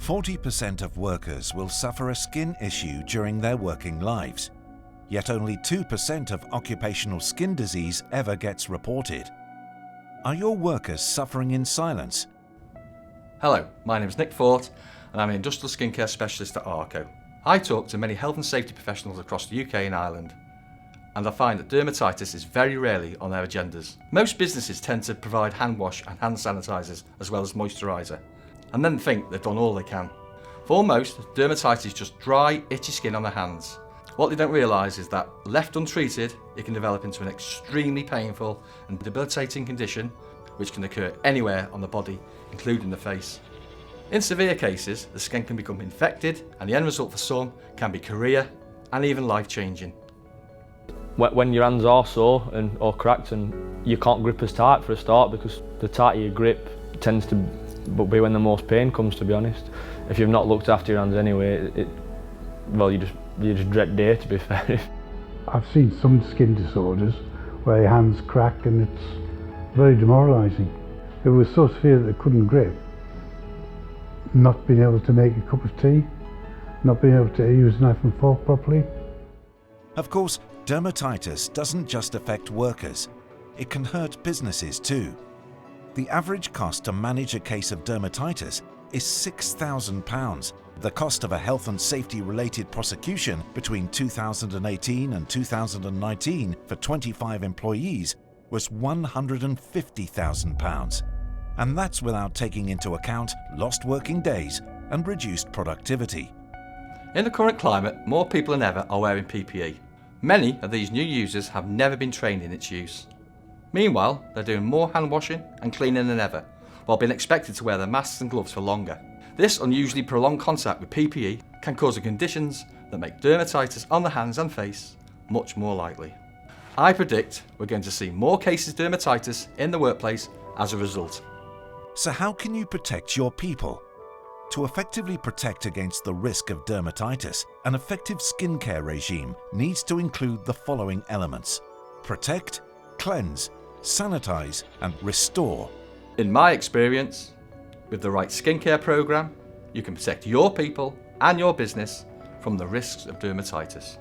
40% of workers will suffer a skin issue during their working lives, yet only 2% of occupational skin disease ever gets reported. Are your workers suffering in silence? Hello, my name is Nick Fort and I'm an industrial skincare specialist at Arco. I talk to many health and safety professionals across the UK and Ireland, and I find that dermatitis is very rarely on their agendas. Most businesses tend to provide hand wash and hand sanitisers as well as moisturiser, and then think they've done all they can. For most, dermatitis is just dry, itchy skin on the hands. What they don't realise is that, left untreated, it can develop into an extremely painful and debilitating condition which can occur anywhere on the body, including the face. In severe cases, the skin can become infected, and the end result for some can be career and even life-changing. When your hands are sore or cracked and you can't grip as tight for a start, because the tighter you grip tends to be when the most pain comes, to be honest. If you've not looked after your hands anyway, you just dread day, to be fair. I've seen some skin disorders where your hands crack and it's very demoralising. It was so severe that they couldn't grip. Not being able to make a cup of tea, not being able to use a knife and fork properly. Of course, dermatitis doesn't just affect workers, it can hurt businesses too. The average cost to manage a case of dermatitis is £6,000. The cost of a health and safety related prosecution between 2018 and 2019 for 25 employees was £150,000. And that's without taking into account lost working days and reduced productivity. In the current climate, more people than ever are wearing PPE. Many of these new users have never been trained in its use. Meanwhile, they're doing more hand washing and cleaning than ever, while being expected to wear their masks and gloves for longer. This unusually prolonged contact with PPE can cause the conditions that make dermatitis on the hands and face much more likely. I predict we're going to see more cases of dermatitis in the workplace as a result. So how can you protect your people? To effectively protect against the risk of dermatitis, an effective skincare regime needs to include the following elements: protect, cleanse, sanitize, and restore. In my experience, with the right skincare program, you can protect your people and your business from the risks of dermatitis.